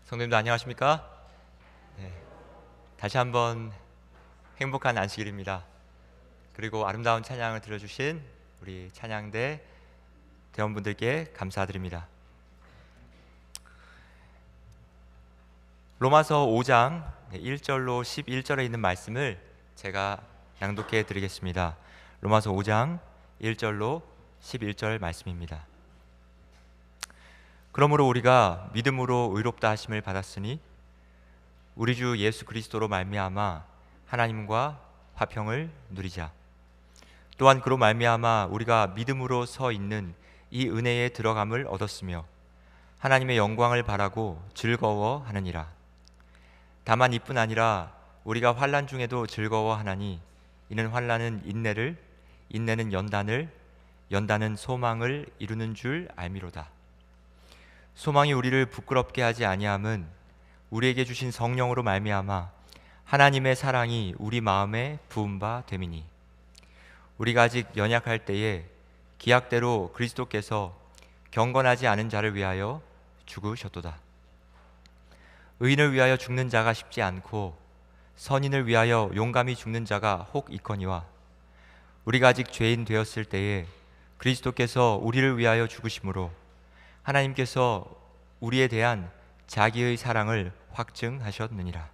성도님들 안녕하십니까? 네, 다시 한번 행복한 안식일입니다. 그리고 아름다운 찬양을 들려주신 우리 찬양대 대원분들께 감사드립니다. 로마서 5장 1절로 11절에 있는 말씀을 제가 낭독해 드리겠습니다. 로마서 5장 1절로 11절 말씀입니다. 그러므로 우리가 믿음으로 의롭다 하심을 받았으니 우리 주 예수 그리스도로 말미암아 하나님과 화평을 누리자. 또한 그로 말미암아 우리가 믿음으로 서 있는 이 은혜에 들어감을 얻었으며 하나님의 영광을 바라고 즐거워하느니라. 다만 이뿐 아니라 우리가 환난 중에도 즐거워하나니 이는 환난은 인내를, 인내는 연단을, 연단은 소망을 이루는 줄 알미로다. 소망이 우리를 부끄럽게 하지 아니함은 우리에게 주신 성령으로 말미암아 하나님의 사랑이 우리 마음에 부은 바 됨이니 우리가 아직 연약할 때에 기약대로 그리스도께서 경건하지 않은 자를 위하여 죽으셨도다. 의인을 위하여 죽는 자가 쉽지 않고 선인을 위하여 용감히 죽는 자가 혹 있거니와 우리가 아직 죄인 되었을 때에 그리스도께서 우리를 위하여 죽으심으로 하나님께서 우리에 대한 자기의 사랑을 확증하셨느니라.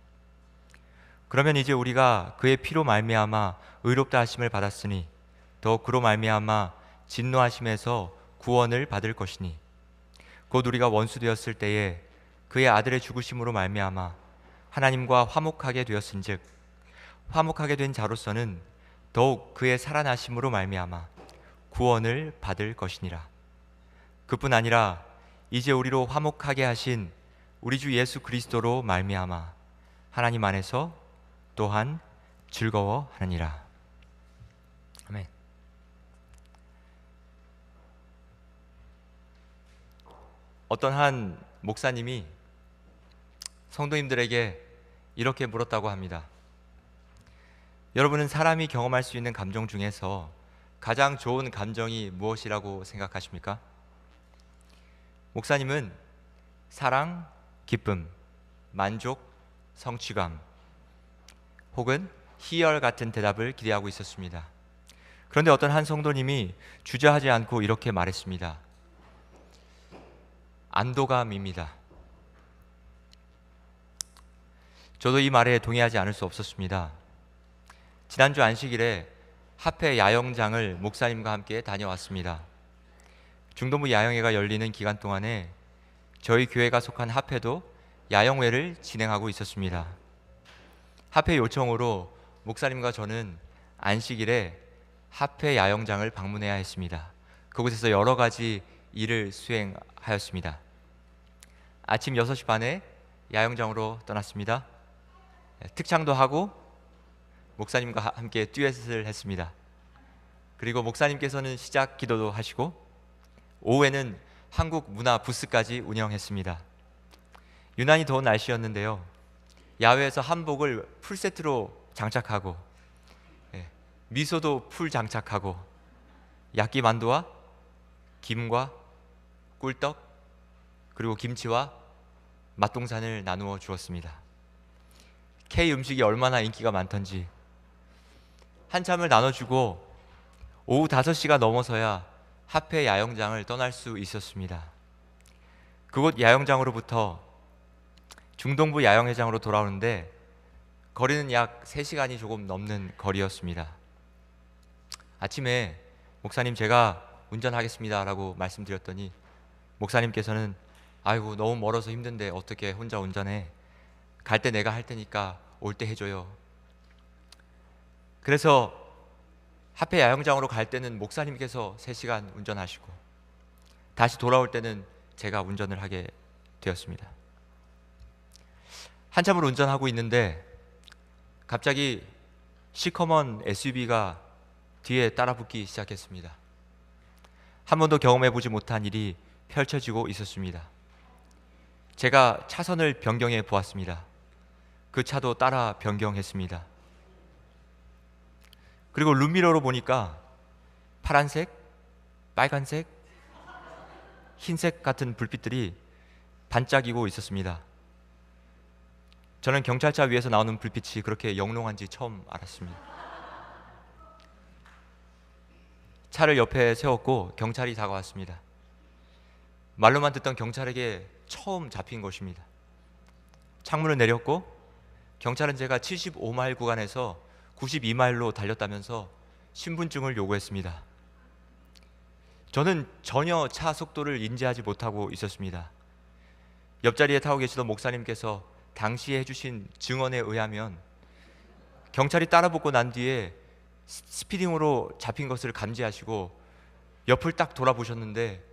그러면 이제 우리가 그의 피로 말미암아 의롭다 하심을 받았으니 더 그로 말미암아 진노하심에서 구원을 받을 것이니 곧 우리가 원수 되었을 때에 그의 아들의 죽으심으로 말미암아 하나님과 화목하게 되었은즉 화목하게 된 자로서는 더욱 그의 살아나심으로 말미암아 구원을 받을 것이니라. 그뿐 아니라 이제 우리로 화목하게 하신 우리 주 예수 그리스도로 말미암아 하나님 안에서 또한 즐거워하느니라. 아멘. 어떤 한 목사님이 성도님들에게 이렇게 물었다고 합니다. 여러분은 사람이 경험할 수 있는 감정 중에서 가장 좋은 감정이 무엇이라고 생각하십니까? 목사님은 사랑, 기쁨, 만족, 성취감 혹은 희열 같은 대답을 기대하고 있었습니다. 그런데 어떤 한 성도님이 주저하지 않고 이렇게 말했습니다. 안도감입니다. 저도 이 말에 동의하지 않을 수 없었습니다. 지난주 안식일에 합회 야영장을 목사님과 함께 다녀왔습니다. 중동부 야영회가 열리는 기간 동안에 저희 교회가 속한 합회도 야영회를 진행하고 있었습니다. 합회 요청으로 목사님과 저는 안식일에 합회 야영장을 방문해야 했습니다. 그곳에서 여러 가지 일을 수행하였습니다. 아침 6시 반에 야영장으로 떠났습니다. 특창도 하고 목사님과 함께 듀엣을 했습니다. 그리고 목사님께서는 시작 기도도 하시고 오후에는 한국 문화 부스까지 운영했습니다. 유난히 더운 날씨였는데요. 야외에서 한복을 풀세트로 장착하고 미소도 풀 장착하고 야끼 만두와 김과 꿀떡 그리고 김치와 맛동산을 나누어 주었습니다. K 음식이 얼마나 인기가 많던지 한참을 나눠주고 오후 5시가 넘어서야 합회 야영장을 떠날 수 있었습니다. 그곳 야영장으로부터 중동부 야영회장으로 돌아오는데 거리는 약 3시간이 조금 넘는 거리였습니다. 아침에 목사님 제가 운전하겠습니다 라고 말씀드렸더니 목사님께서는 아이고 너무 멀어서 힘든데 어떻게 혼자 운전해? 갈 때 내가 할 테니까 올 때 해줘요. 그래서 합회 야영장으로 갈 때는 목사님께서 3시간 운전하시고 다시 돌아올 때는 제가 운전을 하게 되었습니다. 한참을 운전하고 있는데 갑자기 시커먼 SUV가 뒤에 따라붙기 시작했습니다. 한 번도 경험해보지 못한 일이 펼쳐지고 있었습니다. 제가 차선을 변경해 보았습니다. 그 차도 따라 변경했습니다. 그리고 룸미러로 보니까 파란색, 빨간색, 흰색 같은 불빛들이 반짝이고 있었습니다. 저는 경찰차 위에서 나오는 불빛이 그렇게 영롱한지 처음 알았습니다. 차를 옆에 세웠고 경찰이 다가왔습니다. 말로만 듣던 경찰에게 처음 잡힌 것입니다. 창문을 내렸고 경찰은 제가 75마일 구간에서 92마일로 달렸다면서 신분증을 요구했습니다. 저는 전혀 차 속도를 인지하지 못하고 있었습니다. 옆자리에 타고 계시던 목사님께서 당시에 해주신 증언에 의하면 경찰이 따라붙고 난 뒤에 스피딩으로 잡힌 것을 감지하시고 옆을 딱 돌아보셨는데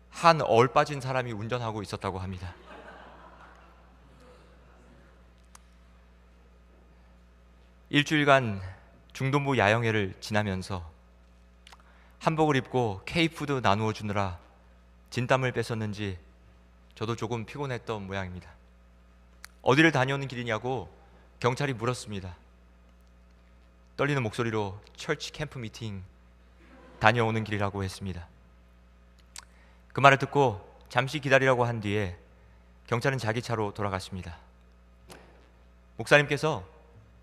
한 얼빠진 사람이 운전하고 있었다고 합니다. 일주일간 중동부 야영회를 지나면서 한복을 입고 K푸드 나누어 주느라 진땀을 뺐었는지 저도 조금 피곤했던 모양입니다. 어디를 다녀오는 길이냐고 경찰이 물었습니다. 떨리는 목소리로 철치 캠프 미팅 다녀오는 길이라고 했습니다. 그 말을 듣고 잠시 기다리라고 한 뒤에 경찰은 자기 차로 돌아갔습니다. 목사님께서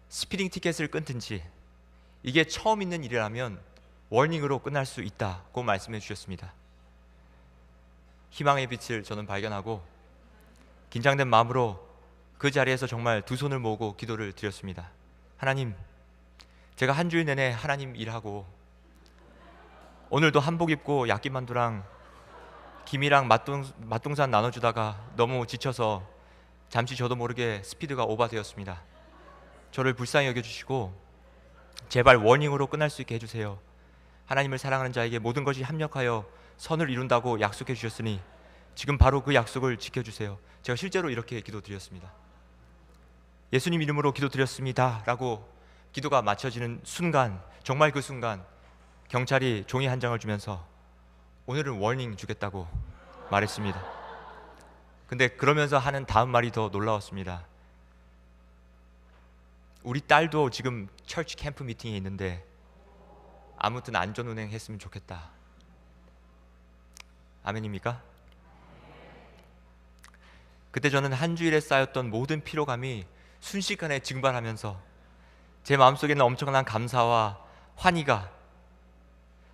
스피딩 티켓을 끊든지 이게 처음 있는 일이라면 워닝으로 끝날 수 있다고 말씀해 주셨습니다. 희망의 빛을 저는 발견하고 긴장된 마음으로 그 자리에서 정말 두 손을 모으고 기도를 드렸습니다. 하나님, 제가 한 주일 내내 하나님 일하고 오늘도 한복 입고 야끼만두랑 김이랑 맛동산 나눠주다가 너무 지쳐서 잠시 저도 모르게 스피드가 오버되었습니다. 저를 불쌍히 여겨주시고 제발 워닝으로 끝날 수 있게 해주세요. 하나님을 사랑하는 자에게 모든 것이 합력하여 선을 이룬다고 약속해 주셨으니 지금 바로 그 약속을 지켜주세요. 제가 실제로 이렇게 기도드렸습니다. 예수님 이름으로 기도드렸습니다 라고 기도가 마쳐지는 순간, 정말 그 순간 경찰이 종이 한 장을 주면서 오늘은 워닝 주겠다고 말했습니다. 근데 그러면서 하는 다음 말이 더 놀라웠습니다. 우리 딸도 지금 철치 캠프 미팅에 있는데 아무튼 안전운행 했으면 좋겠다. 아멘입니까? 그때 저는 한 주일에 쌓였던 모든 피로감이 순식간에 증발하면서 제 마음속에는 엄청난 감사와 환희가,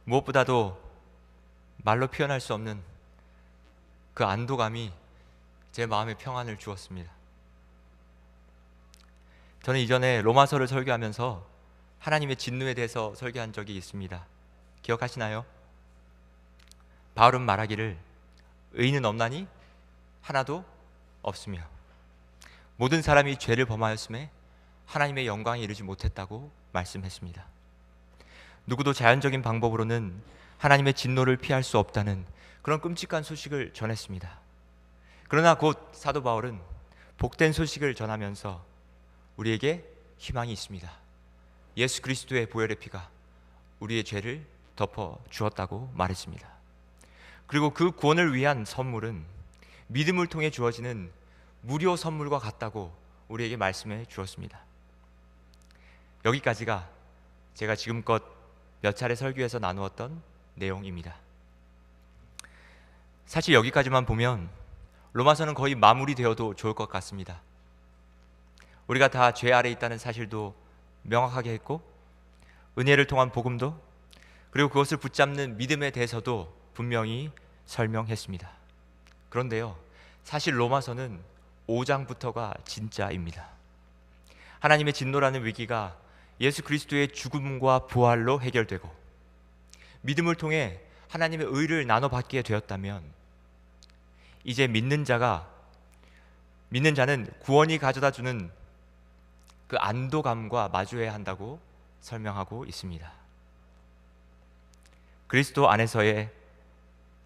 무엇보다도 말로 표현할 수 없는 그 안도감이 제 마음에 평안을 주었습니다. 저는 이전에 로마서를 설교하면서 하나님의 진노에 대해서 설교한 적이 있습니다. 기억하시나요? 바울은 말하기를 의인은 없나니 하나도 없으며 모든 사람이 죄를 범하였음에 하나님의 영광에 이르지 못했다고 말씀했습니다. 누구도 자연적인 방법으로는 하나님의 진노를 피할 수 없다는 그런 끔찍한 소식을 전했습니다. 그러나 곧 사도 바울은 복된 소식을 전하면서 우리에게 희망이 있습니다. 예수 그리스도의 보혈의 피가 우리의 죄를 덮어 주었다고 말했습니다. 그리고 그 구원을 위한 선물은 믿음을 통해 주어지는 무료 선물과 같다고 우리에게 말씀해 주었습니다. 여기까지가 제가 지금껏 몇 차례 설교에서 나누었던 내용입니다. 사실 여기까지만 보면 로마서는 거의 마무리되어도 좋을 것 같습니다. 우리가 다 죄 아래 있다는 사실도 명확하게 했고 은혜를 통한 복음도, 그리고 그것을 붙잡는 믿음에 대해서도 분명히 설명했습니다. 그런데요, 사실 로마서는 5장부터가 진짜입니다. 하나님의 진노라는 위기가 예수 그리스도의 죽음과 부활로 해결되고 믿음을 통해 하나님의 의를 나눠받게 되었다면 이제 믿는 자는 구원이 가져다주는 그 안도감과 마주해야 한다고 설명하고 있습니다. 그리스도 안에서의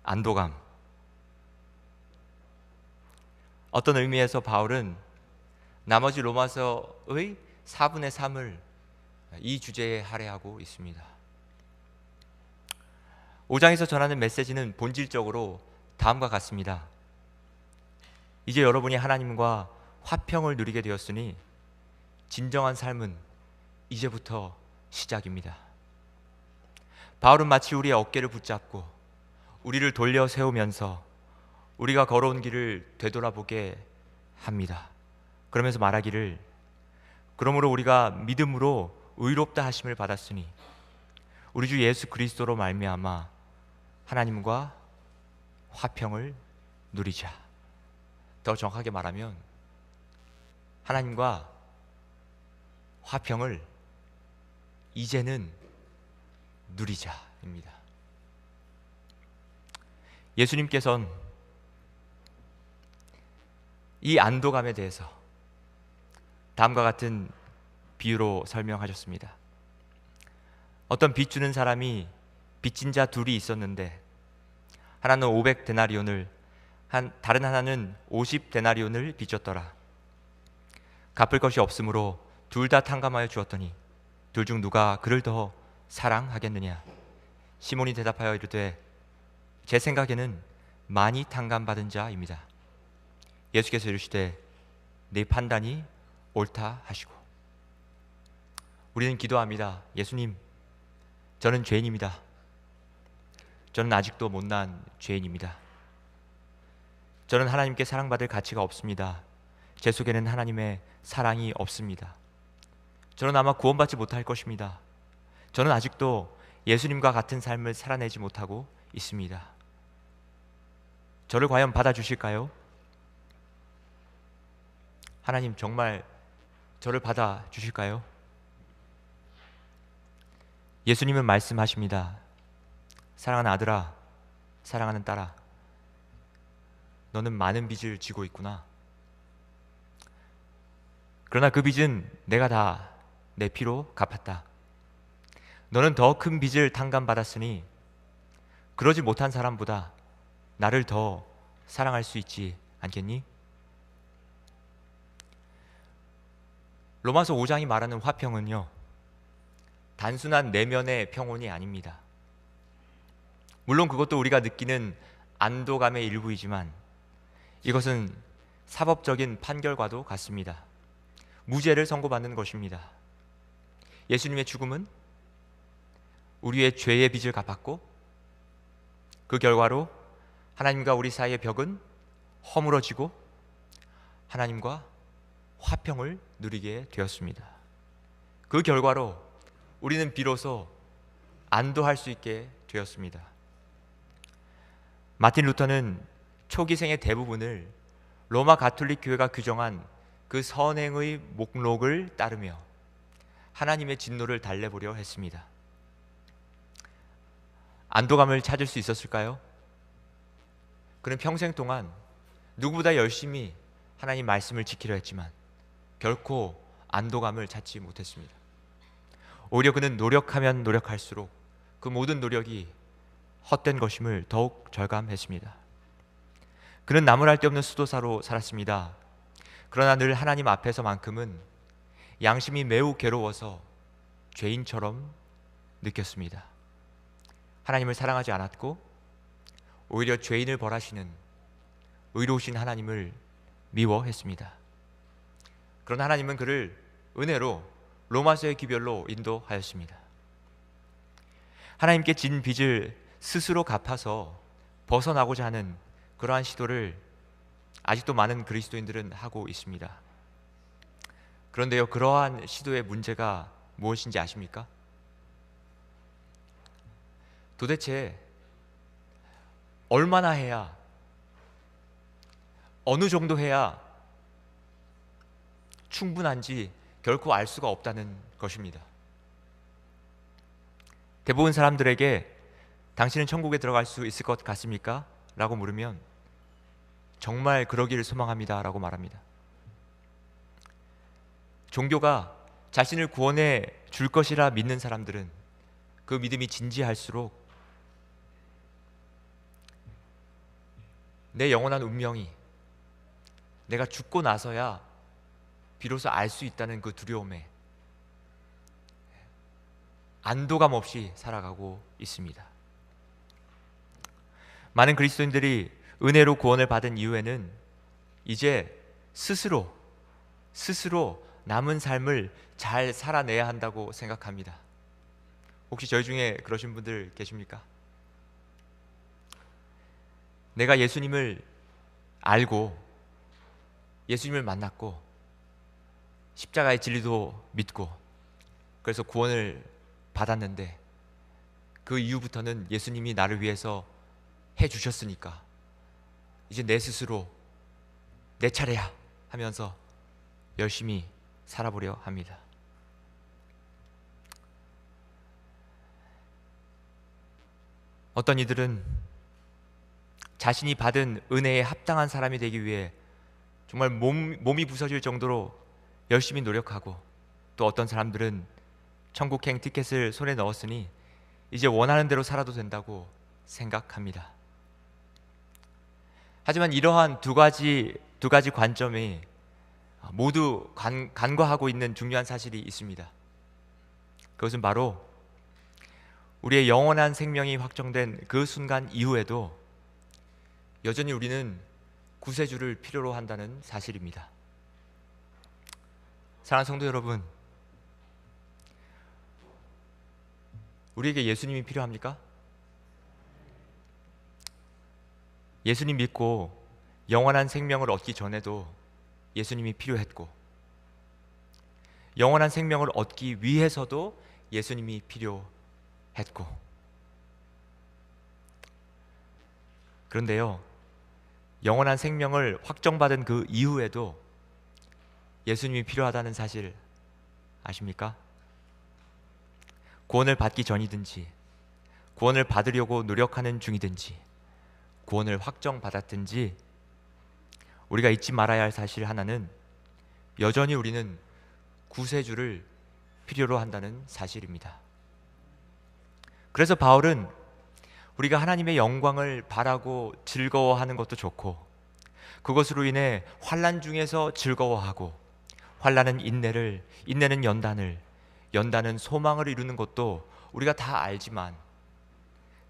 안도감. 어떤 의미에서 바울은 나머지 로마서의 4분의 3을 이 주제에 할애하고 있습니다. 5장에서 전하는 메시지는 본질적으로 다음과 같습니다. 이제 여러분이 하나님과 화평을 누리게 되었으니 진정한 삶은 이제부터 시작입니다. 바울은 마치 우리의 어깨를 붙잡고 우리를 돌려 세우면서 우리가 걸어온 길을 되돌아보게 합니다. 그러면서 말하기를 그러므로 우리가 믿음으로 의롭다 하심을 받았으니 우리 주 예수 그리스도로 말미암아 하나님과 화평을 누리자. 더 정확하게 말하면 하나님과 화평을 이제는 누리자입니다. 예수님께서는 이 안도감에 대해서 다음과 같은 비유로 설명하셨습니다. 어떤 빚 주는 사람이 빚진 자 둘이 있었는데 하나는 500데나리온을 다른 하나는 50데나리온을 빚졌더라. 갚을 것이 없으므로 둘 다 탕감하여 주었더니 둘 중 누가 그를 더 사랑하겠느냐? 시몬이 대답하여 이르되 제 생각에는 많이 탕감받은 자입니다. 예수께서 이르시되 네 판단이 옳다 하시고. 우리는 기도합니다. 예수님, 저는 죄인입니다. 저는 아직도 못난 죄인입니다. 저는 하나님께 사랑받을 가치가 없습니다. 제 속에는 하나님의 사랑이 없습니다. 저는 아마 구원받지 못할 것입니다. 저는 아직도 예수님과 같은 삶을 살아내지 못하고 있습니다. 저를 과연 받아주실까요? 하나님 정말 저를 받아주실까요? 예수님은 말씀하십니다. 사랑하는 아들아, 사랑하는 딸아, 너는 많은 빚을 지고 있구나. 그러나 그 빚은 내가 다 내 피로 갚았다. 너는 더 큰 빚을 탕감받았으니 그러지 못한 사람보다 나를 더 사랑할 수 있지 않겠니? 로마서 5장이 말하는 화평은요, 단순한 내면의 평온이 아닙니다. 물론 그것도 우리가 느끼는 안도감의 일부이지만 이것은 사법적인 판결과도 같습니다. 무죄를 선고받는 것입니다. 예수님의 죽음은 우리의 죄의 빚을 갚았고 그 결과로 하나님과 우리 사이의 벽은 허물어지고 하나님과 화평을 누리게 되었습니다. 그 결과로 우리는 비로소 안도할 수 있게 되었습니다. 마틴 루터는 초기 생의 대부분을 로마 가톨릭 교회가 규정한 그 선행의 목록을 따르며 하나님의 진노를 달래보려 했습니다. 안도감을 찾을 수 있었을까요? 그는 평생 동안 누구보다 열심히 하나님 말씀을 지키려 했지만 결코 안도감을 찾지 못했습니다. 오히려 그는 노력하면 노력할수록 그 모든 노력이 헛된 것임을 더욱 절감했습니다. 그는 나무랄 데 없는 수도사로 살았습니다. 그러나 늘 하나님 앞에서만큼은 양심이 매우 괴로워서 죄인처럼 느꼈습니다. 하나님을 사랑하지 않았고 오히려 죄인을 벌하시는 의로우신 하나님을 미워했습니다. 그러나 하나님은 그를 은혜로 로마서의 기별로 인도하였습니다. 하나님께 진 빚을 스스로 갚아서 벗어나고자 하는 그러한 시도를 아직도 많은 그리스도인들은 하고 있습니다. 그런데요, 그러한 시도의 문제가 무엇인지 아십니까? 도대체 얼마나 해야, 어느 정도 해야 충분한지 결코 알 수가 없다는 것입니다. 대부분 사람들에게 당신은 천국에 들어갈 수 있을 것 같습니까? 라고 물으면 정말 그러기를 소망합니다 라고 말합니다. 종교가 자신을 구원해 줄 것이라 믿는 사람들은 그 믿음이 진지할수록 내 영원한 운명이 내가 죽고 나서야 비로소 알 수 있다는 그 두려움에 안도감 없이 살아가고 있습니다. 많은 그리스도인들이 은혜로 구원을 받은 이후에는 이제 스스로 남은 삶을 잘 살아내야 한다고 생각합니다. 혹시 저희 중에 그러신 분들 계십니까? 내가 예수님을 알고 예수님을 만났고 십자가의 진리도 믿고 그래서 구원을 받았는데 그 이후부터는 예수님이 나를 위해서 해주셨으니까 이제 내 스스로 내 차례야 하면서 열심히 살아보려 합니다. 어떤 이들은 자신이 받은 은혜에 합당한 사람이 되기 위해 정말 몸이 부서질 정도로 열심히 노력하고, 또 어떤 사람들은 천국행 티켓을 손에 넣었으니 이제 원하는 대로 살아도 된다고 생각합니다. 하지만 이러한 두 가지 관점이 모두 간과하고 있는 중요한 사실이 있습니다. 그것은 바로 우리의 영원한 생명이 확정된 그 순간 이후에도 여전히 우리는 구세주를 필요로 한다는 사실입니다. 사랑하는 성도 여러분, 우리에게 예수님이 필요합니까? 예수님 믿고 영원한 생명을 얻기 전에도 예수님이 필요했고, 영원한 생명을 얻기 위해서도 예수님이 필요했고, 그런데요, 영원한 생명을 확정받은 그 이후에도 예수님이 필요하다는 사실 아십니까? 구원을 받기 전이든지, 구원을 받으려고 노력하는 중이든지, 구원을 확정받았든지, 우리가 잊지 말아야 할 사실 하나는 여전히 우리는 구세주를 필요로 한다는 사실입니다. 그래서 바울은 우리가 하나님의 영광을 바라고 즐거워하는 것도 좋고, 그것으로 인해 환난 중에서 즐거워하고, 환난은 인내를, 인내는 연단을, 연단은 소망을 이루는 것도 우리가 다 알지만,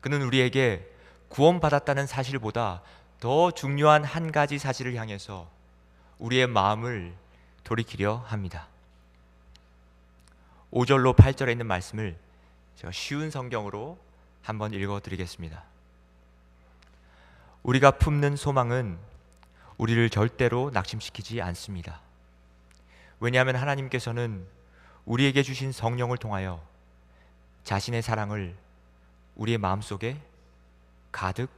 그는 우리에게 구원받았다는 사실보다 더 중요한 한 가지 사실을 향해서 우리의 마음을 돌이키려 합니다. 5절로 8절에 있는 말씀을 제가 쉬운 성경으로 한번 읽어드리겠습니다. 우리가 품는 소망은 우리를 절대로 낙심시키지 않습니다. 왜냐하면 하나님께서는 우리에게 주신 성령을 통하여 자신의 사랑을 우리의 마음속에 가득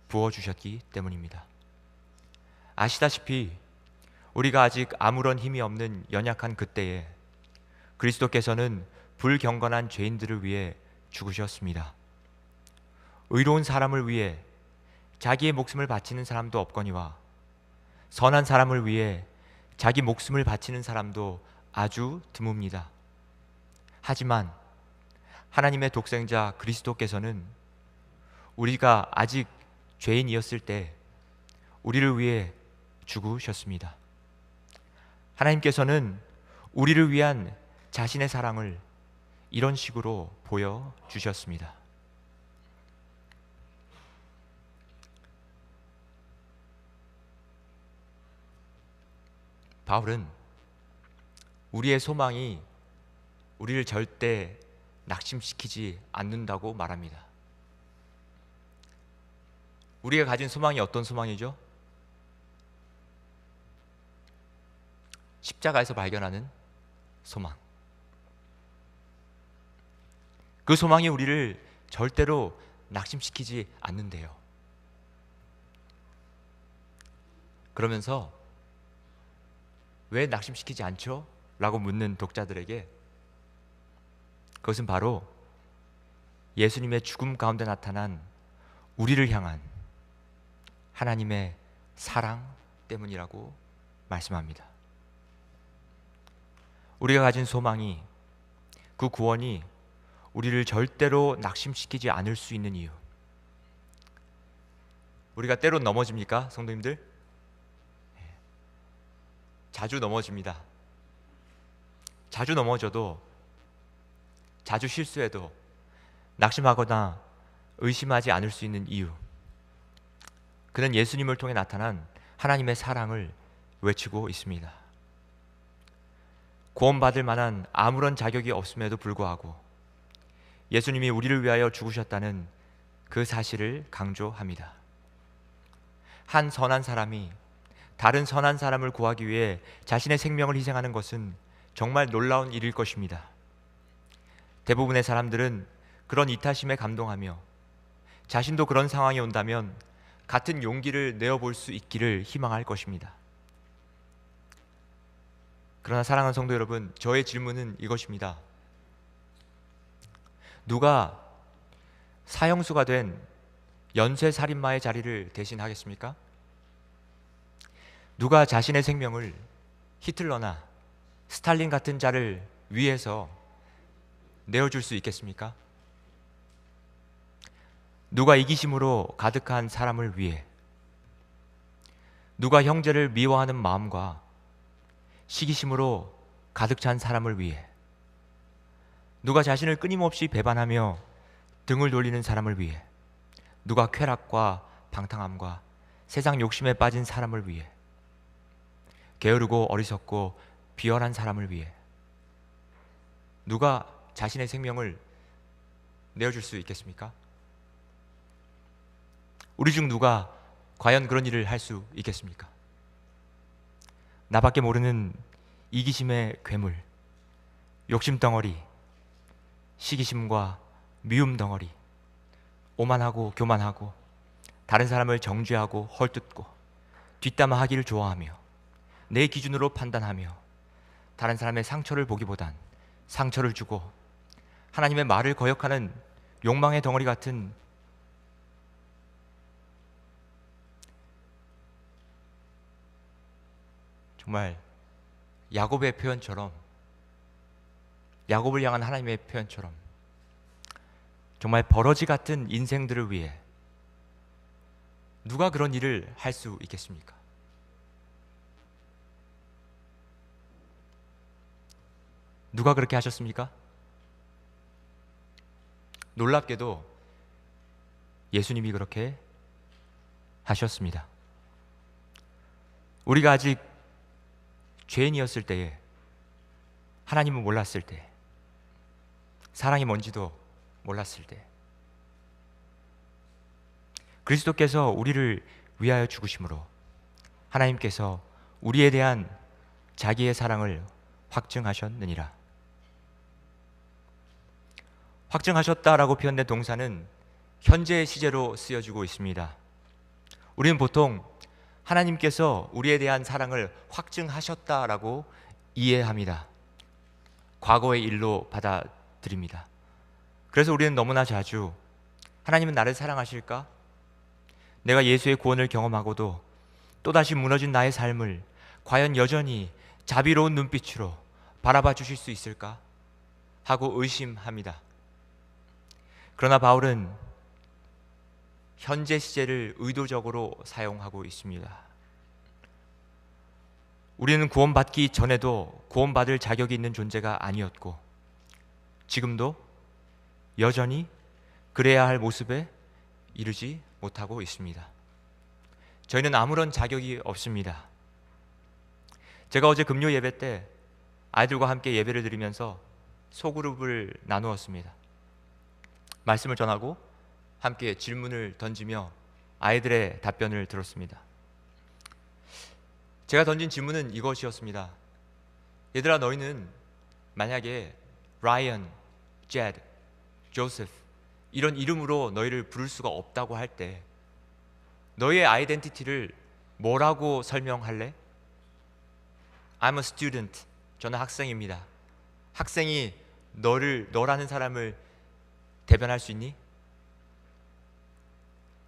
부어주셨기 때문입니다. 아시다시피 우리가 아직 아무런 힘이 없는 연약한 그때에 그리스도께서는 불경건한 죄인들을 위해 죽으셨습니다. 의로운 사람을 위해 자기의 목숨을 바치는 사람도 없거니와 선한 사람을 위해 자기 목숨을 바치는 사람도 아주 드뭅니다. 하지만 하나님의 독생자 그리스도께서는 우리가 아직 죄인이었을 때 우리를 위해 죽으셨습니다. 하나님께서는 우리를 위한 자신의 사랑을 이런 식으로 보여주셨습니다. 바울은 우리의 소망이 우리를 절대 낙심시키지 않는다고 말합니다. 우리가 가진 소망이 어떤 소망이죠? 십자가에서 발견하는 소망. 그 소망이 우리를 절대로 낙심시키지 않는데요. 그러면서 왜 낙심시키지 않죠? 라고 묻는 독자들에게 그것은 바로 예수님의 죽음 가운데 나타난 우리를 향한 하나님의 사랑 때문이라고 말씀합니다. 우리가 가진 소망이, 그 구원이 우리를 절대로 낙심시키지 않을 수 있는 이유. 우리가 때론 넘어집니까, 성도님들? 자주 넘어집니다. 자주 넘어져도, 자주 실수해도 낙심하거나 의심하지 않을 수 있는 이유. 그는 예수님을 통해 나타난 하나님의 사랑을 외치고 있습니다. 구원받을 만한 아무런 자격이 없음에도 불구하고 예수님이 우리를 위하여 죽으셨다는 그 사실을 강조합니다. 한 선한 사람이 다른 선한 사람을 구하기 위해 자신의 생명을 희생하는 것은 정말 놀라운 일일 것입니다. 대부분의 사람들은 그런 이타심에 감동하며 자신도 그런 상황이 온다면 같은 용기를 내어볼 수 있기를 희망할 것입니다. 그러나 사랑하는 성도 여러분, 저의 질문은 이것입니다. 누가 사형수가 된 연쇄살인마의 자리를 대신하겠습니까? 누가 자신의 생명을 히틀러나 스탈린 같은 자를 위해서 내어줄 수 있겠습니까? 누가 이기심으로 가득한 사람을 위해, 누가 형제를 미워하는 마음과 시기심으로 가득 찬 사람을 위해, 누가 자신을 끊임없이 배반하며 등을 돌리는 사람을 위해, 누가 쾌락과 방탕함과 세상 욕심에 빠진 사람을 위해, 게으르고 어리석고 비열한 사람을 위해 누가 자신의 생명을 내어줄 수 있겠습니까? 우리 중 누가 과연 그런 일을 할 수 있겠습니까? 나밖에 모르는 이기심의 괴물, 욕심 덩어리, 시기심과 미움 덩어리, 오만하고 교만하고 다른 사람을 정죄하고 헐뜯고 뒷담화하기를 좋아하며 내 기준으로 판단하며 다른 사람의 상처를 보기보단 상처를 주고 하나님의 말을 거역하는 욕망의 덩어리 같은 정말 야곱의 표현처럼, 야곱을 향한 하나님의 표현처럼 정말 버러지 같은 인생들을 위해 누가 그런 일을 할 수 있겠습니까? 누가 그렇게 하셨습니까? 놀랍게도 예수님이 그렇게 하셨습니다. 우리가 아직 죄인이었을 때에, 하나님을 몰랐을 때, 사랑이 뭔지도 몰랐을 때, 그리스도께서 우리를 위하여 죽으심으로 하나님께서 우리에 대한 자기의 사랑을 확증하셨느니라. 확증하셨다라고 표현된 동사는 현재 시제로 쓰여지고 있습니다. 우리는 보통 하나님께서 우리에 대한 사랑을 확증하셨다라고 이해합니다. 과거의 일로 받아들입니다. 그래서 우리는 너무나 자주 하나님은 나를 사랑하실까? 내가 예수의 구원을 경험하고도 또다시 무너진 나의 삶을 과연 여전히 자비로운 눈빛으로 바라봐 주실 수 있을까? 하고 의심합니다. 그러나 바울은 현재 시제를 의도적으로 사용하고 있습니다. 우리는 구원받기 전에도 구원받을 자격이 있는 존재가 아니었고 지금도 여전히 그래야 할 모습에 이르지 못하고 있습니다. 저희는 아무런 자격이 없습니다. 제가 어제 금요 예배 때 아이들과 함께 예배를 드리면서 소그룹을 나누었습니다. 말씀을 전하고 함께 질문을 던지며 아이들의 답변을 들었습니다. 제가 던진 질문은 이것이었습니다. 얘들아, 너희는 만약에 라이언, 제드, 조세프 이런 이름으로 너희를 부를 수가 없다고 할 때 너희의 아이덴티티를 뭐라고 설명할래? I'm a student. 저는 학생입니다. 학생이 너라는 사람을 대변할 수 있니?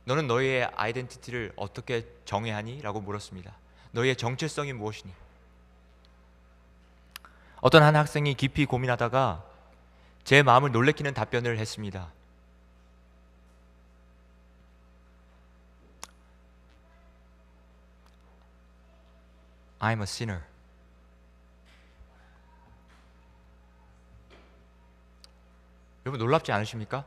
너는 너희의 아이덴티티를 어떻게 정의하니? 라고 물었습니다. 너희의 정체성이 무엇이니? 어떤 한 학생이 깊이 고민하다가 제 마음을 놀래키는 답변을 했습니다. I'm a sinner. 여러분 놀랍지 않으십니까?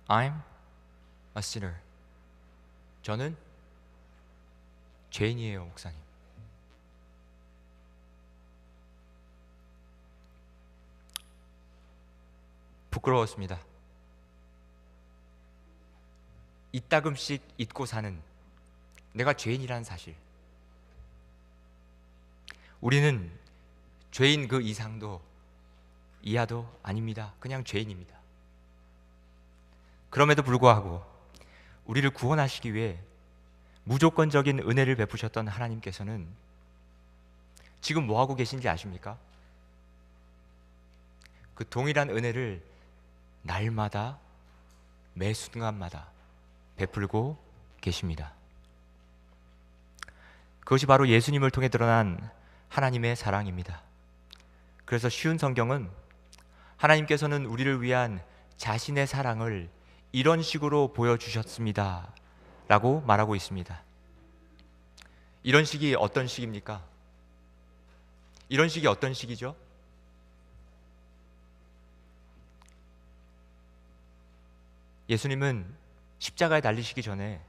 I'm a sinner. 저는 죄인이에요, 목사님. 부끄러웠습니다. 이따금씩 잊고 사는 내가 죄인이라는 사실. 우리는 죄인 그 이상도 이하도 아닙니다. 그냥 죄인입니다. 그럼에도 불구하고 우리를 구원하시기 위해 무조건적인 은혜를 베푸셨던 하나님께서는 지금 뭐 하고 계신지 아십니까? 그 동일한 은혜를 날마다 매 순간마다 베풀고 계십니다. 그것이 바로 예수님을 통해 드러난 하나님의 사랑입니다. 그래서 쉬운 성경은 하나님께서는 우리를 위한 자신의 사랑을 이런 식으로 보여주셨습니다 라고 말하고 있습니다. 이런 식이 어떤 식입니까? 이런 식이 어떤 식이죠? 예수님은 십자가에 달리시기 전에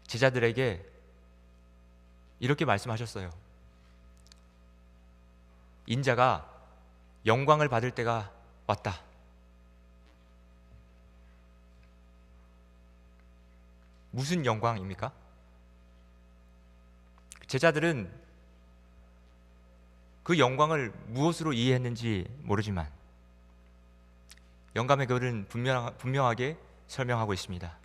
제자들에게 이렇게 말씀하셨어요. 인자가 영광을 받을 때가 왔다. 무슨 영광입니까? 제자들은 그 영광을 무엇으로 이해했는지 모르지만 영감의 글은 분명하게 설명하고 있습니다.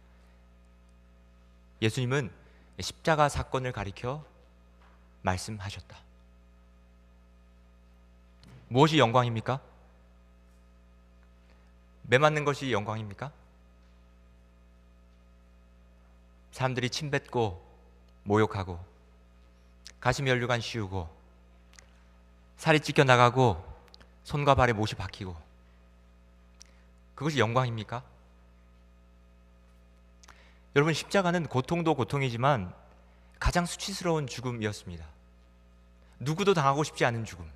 예수님은 십자가 사건을 가리켜 말씀하셨다. 무엇이 영광입니까? 매 맞는 것이 영광입니까? 사람들이 침뱉고 모욕하고 가시면류관 씌우고 살이 찢겨 나가고 손과 발에 못이 박히고 그것이 영광입니까? 여러분, 십자가는 고통도 고통이지만 가장 수치스러운 죽음이었습니다. 누구도 당하고 싶지 않은 죽음.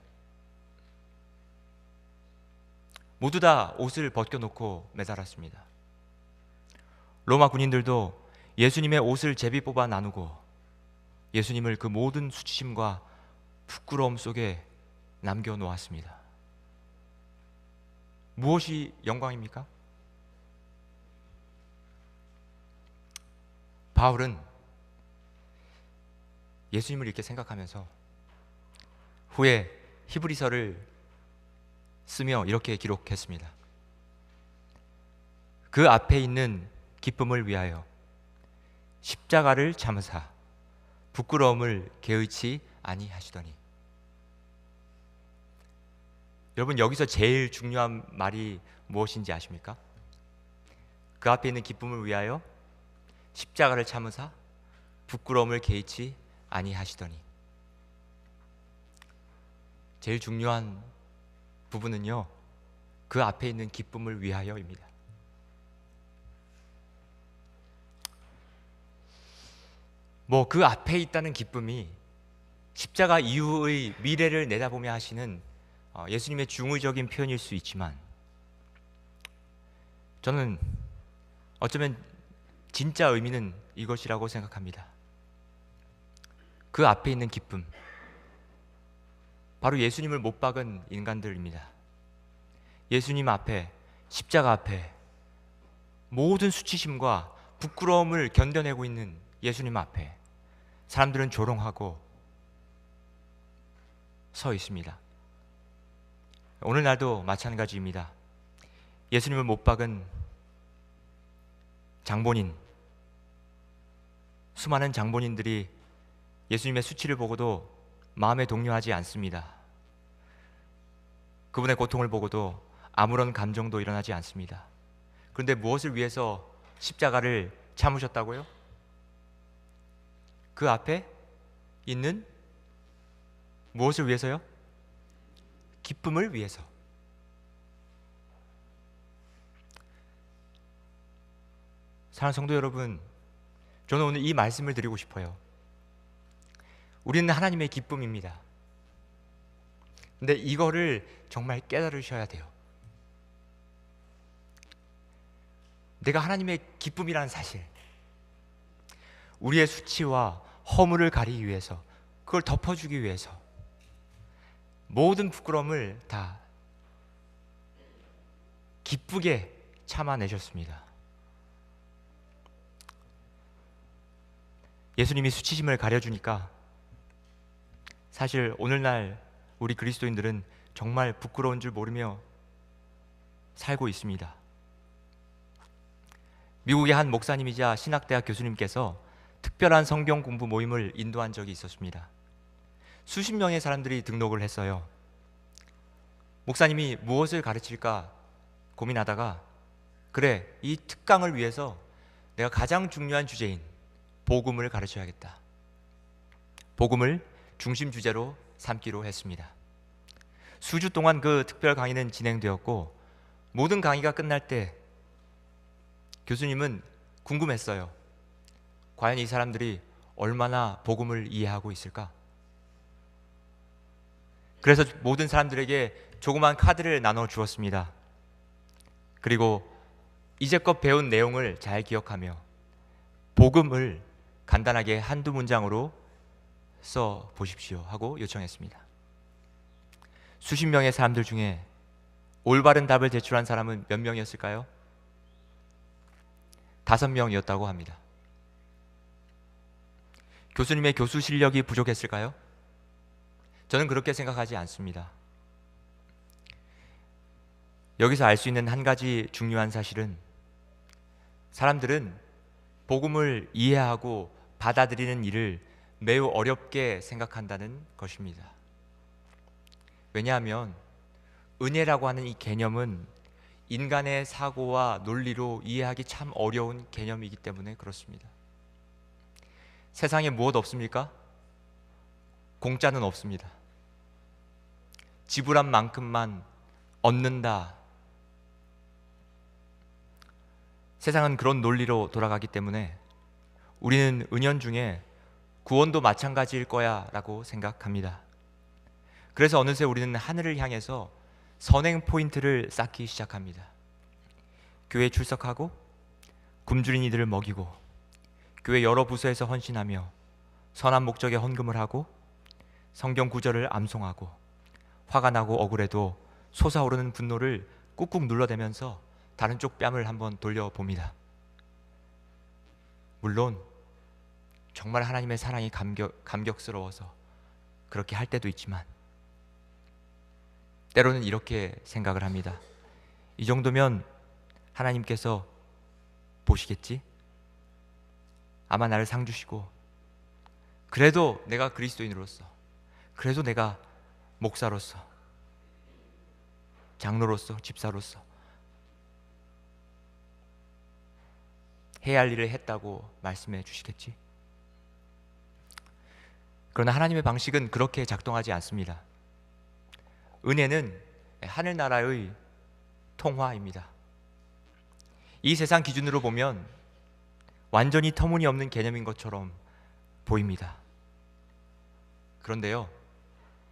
모두 다 옷을 벗겨놓고 매달았습니다. 로마 군인들도 예수님의 옷을 제비 뽑아 나누고 예수님을 그 모든 수치심과 부끄러움 속에 남겨놓았습니다. 무엇이 영광입니까? 바울은 예수님을 이렇게 생각하면서 후에 히브리서를 쓰며 이렇게 기록했습니다. 그 앞에 있는 기쁨을 위하여 십자가를 참으사 부끄러움을 개의치 아니하시더니. 여러분, 여기서 제일 중요한 말이 무엇인지 아십니까? 그 앞에 있는 기쁨을 위하여 십자가를 참으사 부끄러움을 개의치 아니하시더니. 제일 중요한 부분은요, 그 앞에 있는 기쁨을 위하여입니다. 그 앞에 있다는 기쁨이 십자가 이후의 미래를 내다보며 하시는 예수님의 중의적인 표현일 수 있지만, 저는 어쩌면 진짜 의미는 이것이라고 생각합니다. 그 앞에 있는 기쁨, 바로 예수님을 못 박은 인간들입니다. 예수님 앞에, 십자가 앞에 모든 수치심과 부끄러움을 견뎌내고 있는 예수님 앞에 사람들은 조롱하고 서 있습니다. 오늘날도 마찬가지입니다. 예수님을 못 박은 장본인, 수많은 장본인들이 예수님의 수치를 보고도 마음에 동요하지 않습니다. 그분의 고통을 보고도 아무런 감정도 일어나지 않습니다. 그런데 무엇을 위해서 십자가를 참으셨다고요? 그 앞에 있는 무엇을 위해서요? 기쁨을 위해서. 사랑하는 성도 여러분, 저는 오늘 이 말씀을 드리고 싶어요. 우리는 하나님의 기쁨입니다. 근데 이거를 정말 깨달으셔야 돼요. 내가 하나님의 기쁨이라는 사실, 우리의 수치와 허물을 가리기 위해서, 그걸 덮어주기 위해서 모든 부끄러움을 다 기쁘게 참아내셨습니다. 예수님이 수치심을 가려주니까 사실 오늘날 우리 그리스도인들은 정말 부끄러운 줄 모르며 살고 있습니다. 미국의 한 목사님이자 신학대학 교수님께서 특별한 성경 공부 모임을 인도한 적이 있었습니다. 수십 명의 사람들이 등록을 했어요. 목사님이 무엇을 가르칠까 고민하다가, 그래, 이 특강을 위해서 내가 가장 중요한 주제인 복음을 가르쳐야겠다. 복음을 중심 주제로 삼기로 했습니다. 수주 동안 그 특별 강의는 진행되었고, 모든 강의가 끝날 때 교수님은 궁금했어요. 과연 이 사람들이 얼마나 복음을 이해하고 있을까? 그래서 모든 사람들에게 조그만 카드를 나눠 주었습니다. 그리고 이제껏 배운 내용을 잘 기억하며 복음을 간단하게 한두 문장으로 써 보십시오 하고 요청했습니다. 수십 명의 사람들 중에 올바른 답을 제출한 사람은 몇 명이었을까요? 5명이었다고 합니다. 교수님의 교수 실력이 부족했을까요? 저는 그렇게 생각하지 않습니다. 여기서 알 수 있는 한 가지 중요한 사실은, 사람들은 복음을 이해하고 받아들이는 일을 매우 어렵게 생각한다는 것입니다. 왜냐하면 은혜라고 하는 이 개념은 인간의 사고와 논리로 이해하기 참 어려운 개념이기 때문에 그렇습니다. 세상에 무엇 없습니까? 공짜는 없습니다. 지불한 만큼만 얻는다. 세상은 그런 논리로 돌아가기 때문에 우리는 은연중에 구원도 마찬가지일 거야 라고 생각합니다. 그래서 어느새 우리는 하늘을 향해서 선행 포인트를 쌓기 시작합니다. 교회에 출석하고 굶주린 이들을 먹이고 교회 여러 부서에서 헌신하며 선한 목적에 헌금을 하고 성경 구절을 암송하고 화가 나고 억울해도 솟아오르는 분노를 꾹꾹 눌러대면서 다른 쪽 뺨을 한번 돌려봅니다. 물론 정말 하나님의 사랑이 감격스러워서 그렇게 할 때도 있지만, 때로는 이렇게 생각을 합니다. 이 정도면 하나님께서 보시겠지? 아마 나를 상 주시고, 그래도 내가 그리스도인으로서, 그래도 내가 목사로서, 장로로서, 집사로서 해야 할 일을 했다고 말씀해 주시겠지? 그러나 하나님의 방식은 그렇게 작동하지 않습니다. 은혜는 하늘나라의 통화입니다. 이 세상 기준으로 보면 완전히 터무니없는 개념인 것처럼 보입니다. 그런데요,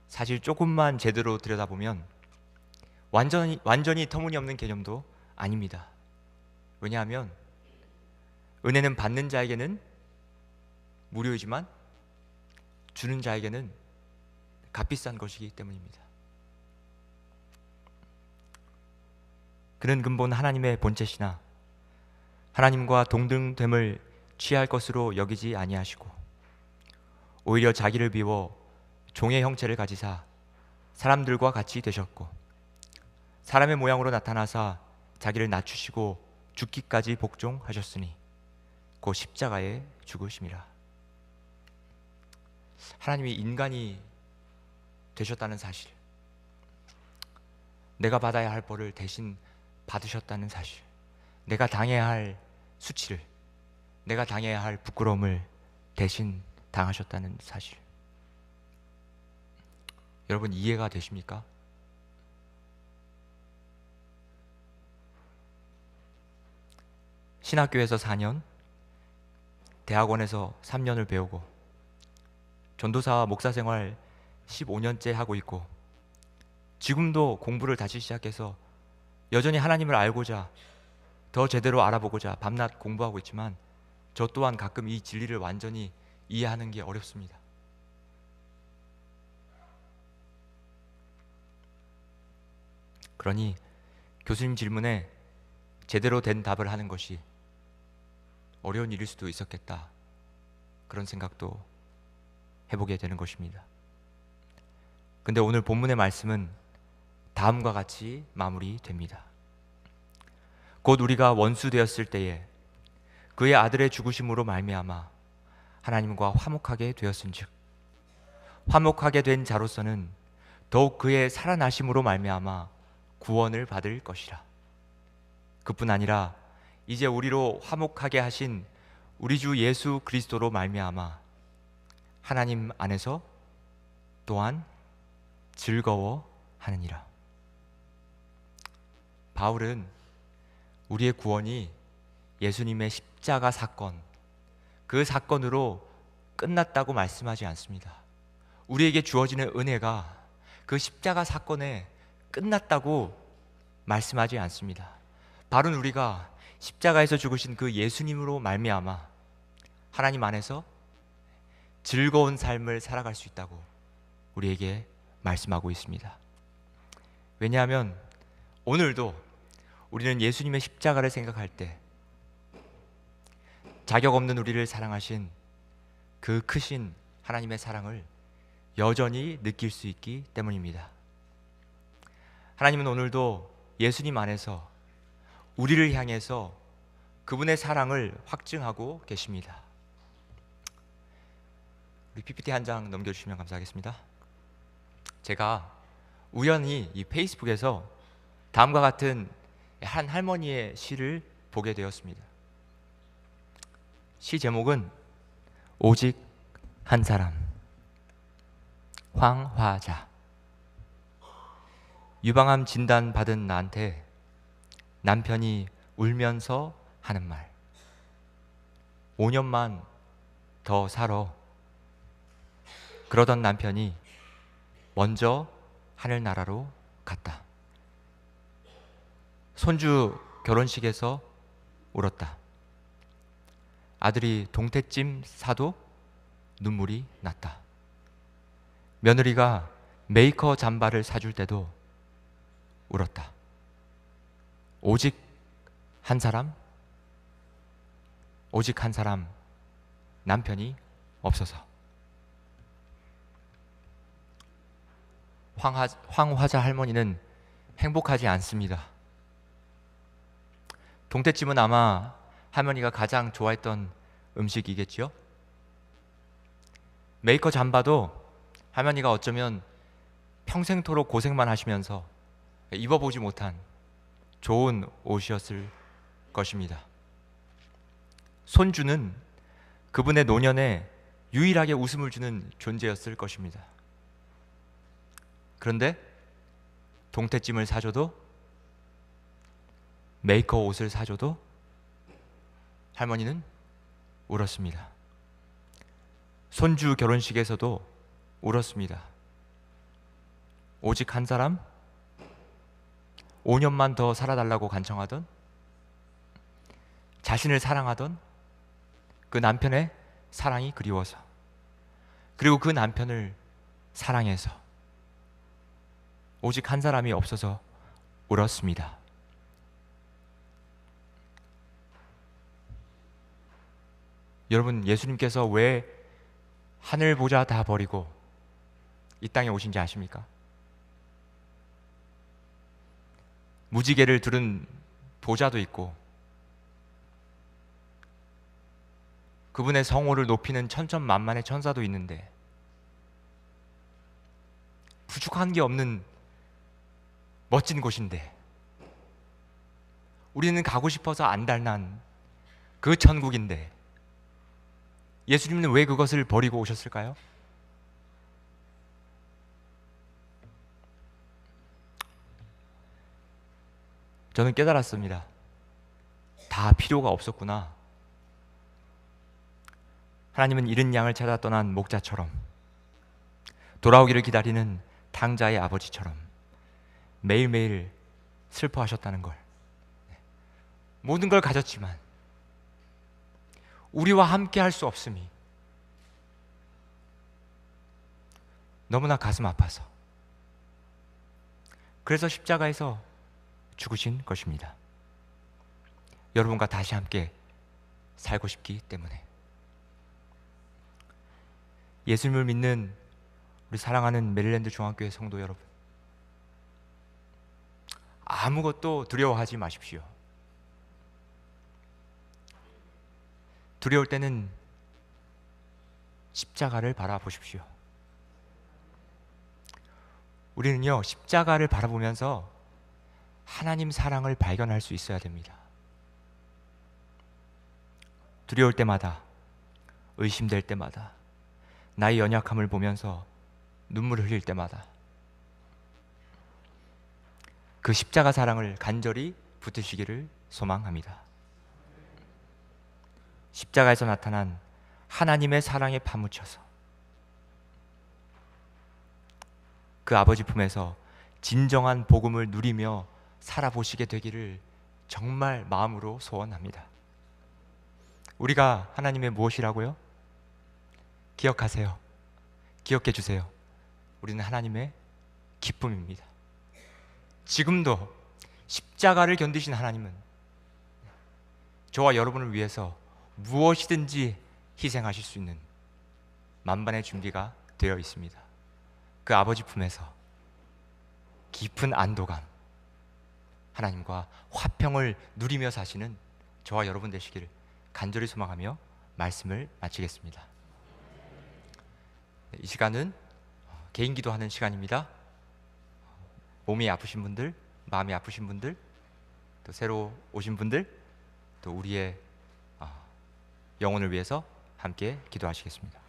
사실 조금만 제대로 들여다보면 완전히 터무니없는 개념도 아닙니다. 왜냐하면 은혜는 받는 자에게는 무료이지만 주는 자에게는 값비싼 것이기 때문입니다. 그는 근본 하나님의 본체시나 하나님과 동등됨을 취할 것으로 여기지 아니하시고 오히려 자기를 비워 종의 형체를 가지사 사람들과 같이 되셨고 사람의 모양으로 나타나사 자기를 낮추시고 죽기까지 복종하셨으니 곧 십자가에 죽으심이라. 하나님이 인간이 되셨다는 사실, 내가 받아야 할 벌을 대신 받으셨다는 사실, 내가 당해야 할 수치를, 내가 당해야 할 부끄러움을 대신 당하셨다는 사실, 여러분 이해가 되십니까? 신학교에서 4년, 대학원에서 3년을 배우고 전도사와 목사 생활 15년째 하고 있고 지금도 공부를 다시 시작해서 여전히 하나님을 알고자, 더 제대로 알아보고자 밤낮 공부하고 있지만 저 또한 가끔 이 진리를 완전히 이해하는 게 어렵습니다. 그러니 교수님 질문에 제대로 된 답을 하는 것이 어려운 일일 수도 있었겠다, 그런 생각도 해보게 되는 것입니다. 근데 오늘 본문의 말씀은 다음과 같이 마무리됩니다. 곧 우리가 원수 되었을 때에 그의 아들의 죽으심으로 말미암아 하나님과 화목하게 되었은즉 화목하게 된 자로서는 더욱 그의 살아나심으로 말미암아 구원을 받을 것이라. 그뿐 아니라 이제 우리로 화목하게 하신 우리 주 예수 그리스도로 말미암아 하나님 안에서 또한 즐거워하느니라. 바울은 우리의 구원이 예수님의 십자가 사건, 그 사건으로 끝났다고 말씀하지 않습니다. 우리에게 주어지는 은혜가 그 십자가 사건에 끝났다고 말씀하지 않습니다. 바로 우리가 십자가에서 죽으신 그 예수님으로 말미암아 하나님 안에서 즐거운 삶을 살아갈 수 있다고 우리에게 말씀하고 있습니다. 왜냐하면 오늘도 우리는 예수님의 십자가를 생각할 때 자격 없는 우리를 사랑하신 그 크신 하나님의 사랑을 여전히 느낄 수 있기 때문입니다. 하나님은 오늘도 예수님 안에서 우리를 향해서 그분의 사랑을 확증하고 계십니다. 우리 PPT 한 장 넘겨주시면 감사하겠습니다. 제가 우연히 이 페이스북에서 다음과 같은 한 할머니의 시를 보게 되었습니다. 시 제목은 오직 한 사람. 황화자. 유방암 진단 받은 나한테 남편이 울면서 하는 말. 5년만 더 살아. 그러던 남편이 먼저 하늘나라로 갔다. 손주 결혼식에서 울었다. 아들이 동태찜 사도 눈물이 났다. 며느리가 메이커 잠바를 사줄 때도 울었다. 오직 한 사람, 오직 한 사람, 남편이 없어서. 황화자 할머니는 행복하지 않습니다. 동태찜은 아마 할머니가 가장 좋아했던 음식이겠지요? 메이커 잠바도 할머니가 어쩌면 평생토록 고생만 하시면서 입어보지 못한 좋은 옷이었을 것입니다. 손주는 그분의 노년에 유일하게 웃음을 주는 존재였을 것입니다. 그런데 동태찜을 사줘도 메이커 옷을 사줘도 할머니는 울었습니다. 손주 결혼식에서도 울었습니다. 오직 한 사람, 5년만 더 살아달라고 간청하던, 자신을 사랑하던 그 남편의 사랑이 그리워서, 그리고 그 남편을 사랑해서 오직 한 사람이 없어서 울었습니다. 여러분, 예수님께서 왜 하늘 보자 다 버리고 이 땅에 오신지 아십니까? 무지개를 두른 보좌도 있고 그분의 성호를 높이는 천천만만의 천사도 있는데 부족한 게 없는 멋진 곳인데 우리는 가고 싶어서 안달난 그 천국인데 예수님은 왜 그것을 버리고 오셨을까요? 저는 깨달았습니다. 다 필요가 없었구나. 하나님은 잃은 양을 찾아 떠난 목자처럼, 돌아오기를 기다리는 탕자의 아버지처럼 매일매일 슬퍼하셨다는 걸. 모든 걸 가졌지만 우리와 함께 할 수 없음이 너무나 가슴 아파서, 그래서 십자가에서 죽으신 것입니다. 여러분과 다시 함께 살고 싶기 때문에. 예수님을 믿는 우리 사랑하는 메릴랜드 중앙교회 성도 여러분, 아무것도 두려워하지 마십시오. 두려울 때는 십자가를 바라보십시오. 우리는요, 십자가를 바라보면서 하나님 사랑을 발견할 수 있어야 됩니다. 두려울 때마다, 의심될 때마다, 나의 연약함을 보면서 눈물을 흘릴 때마다 그 십자가 사랑을 간절히 붙드시기를 소망합니다. 십자가에서 나타난 하나님의 사랑에 파묻혀서 그 아버지 품에서 진정한 복음을 누리며 살아보시게 되기를 정말 마음으로 소원합니다. 우리가 하나님의 무엇이라고요? 기억하세요. 기억해 주세요. 우리는 하나님의 기쁨입니다. 지금도 십자가를 견디신 하나님은 저와 여러분을 위해서 무엇이든지 희생하실 수 있는 만반의 준비가 되어 있습니다. 그 아버지 품에서 깊은 안도감, 하나님과 화평을 누리며 사시는 저와 여러분 되시기를 간절히 소망하며 말씀을 마치겠습니다. 이 시간은 개인 기도하는 시간입니다. 몸이 아프신 분들, 마음이 아프신 분들, 또 새로 오신 분들, 또 우리의 영혼을 위해서 함께 기도하시겠습니다.